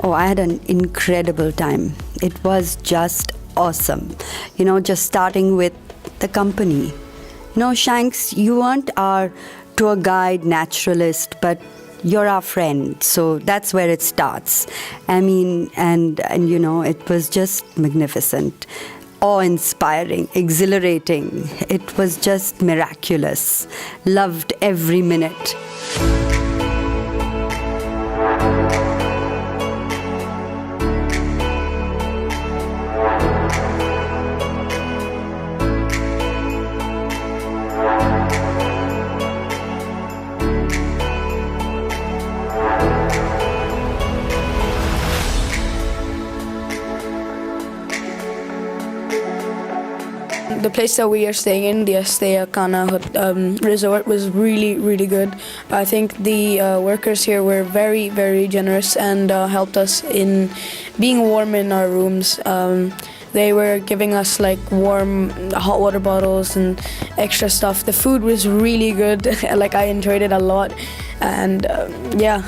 Oh, I had an incredible time. It was just awesome. Just starting with the company. Shanks, you weren't our tour guide, naturalist, but you're our friend. So that's where it starts. I mean, and it was just magnificent, awe-inspiring, exhilarating. It was just miraculous. Loved every minute. The place that we are staying in, the Kanha Resort, was really, really good. I think the workers here were very, very generous and helped us in being warm in our rooms. They were giving us like warm hot water bottles and extra stuff. The food was really good. Like, I enjoyed it a lot. And yeah.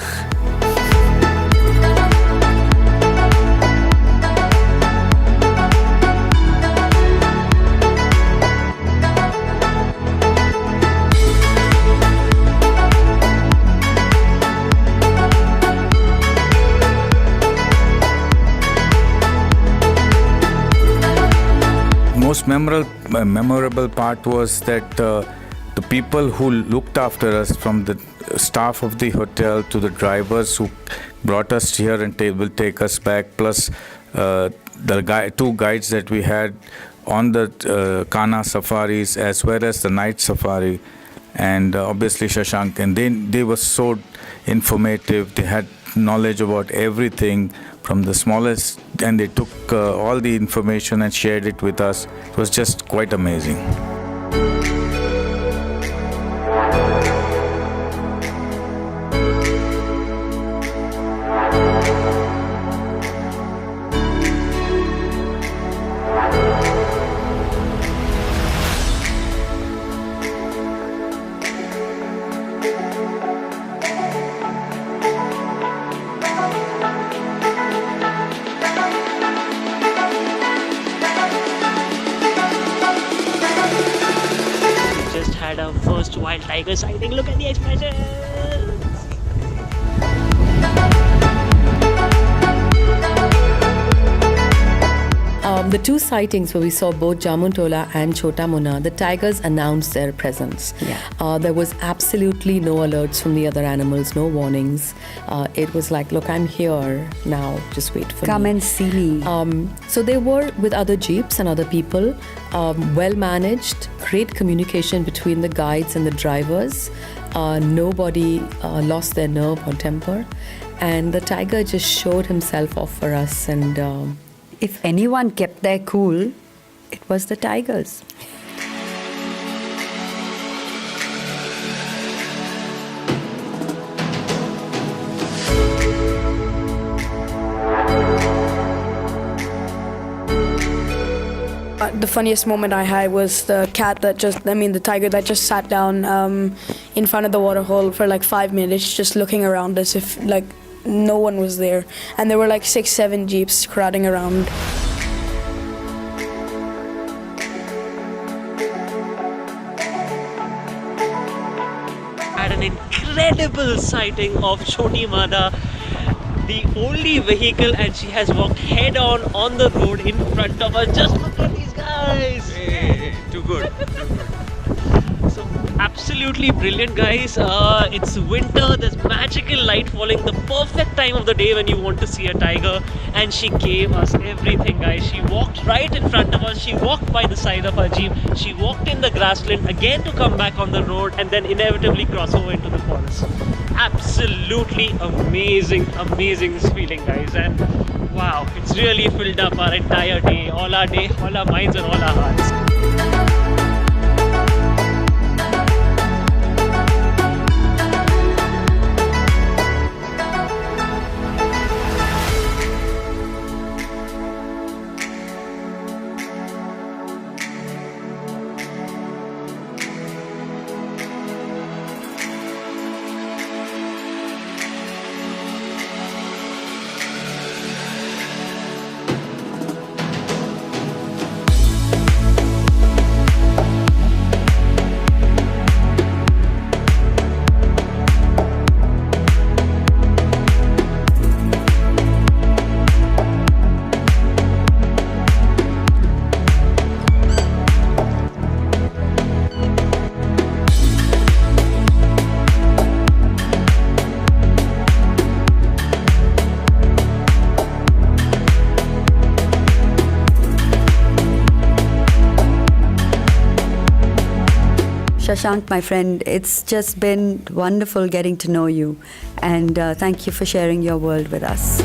Most memorable part was that the people who looked after us, from the staff of the hotel to the drivers who brought us here and will take us back, plus the two guides that we had on the Kanha safaris as well as the night safari, and obviously Shashank, and they were so informative. They had knowledge about everything from the smallest, and they took all the information and shared it with us. It was just quite amazing. Had our first wild tiger sighting. Look at the expression. The two sightings where we saw both Jamuntola and Chota Munna, the tigers announced their presence. Yeah. There was absolutely no alerts from the other animals, no warnings. It was like, look, I'm here now, just wait for me. Come and see me. So they were with other jeeps and other people, well managed, great communication between the guides and the drivers. Nobody lost their nerve or temper. And the tiger just showed himself off for us. And if anyone kept their cool, it was the tigers. The funniest moment I had was the tiger that just sat down in front of the waterhole for like 5 minutes, just looking around as if like no one was there. And there were like 6-7 jeeps crowding around. Had an incredible sighting of Choti Mada, the only vehicle, and she has walked head on the road in front of us. Just look at these guys. Hey, too good. So absolutely brilliant, guys. It's winter, there's magical light falling, the perfect time of the day when you want to see a tiger, and she gave us everything, guys. She walked right in front of us, she walked by the side of our jeep, she walked in the grassland again to come back on the road and then inevitably cross over into the forest. Absolutely amazing feeling, guys, and wow, it's really filled up our entire day, all our minds and all our hearts. Shashank, my friend, it's just been wonderful getting to know you. And thank you for sharing your world with us.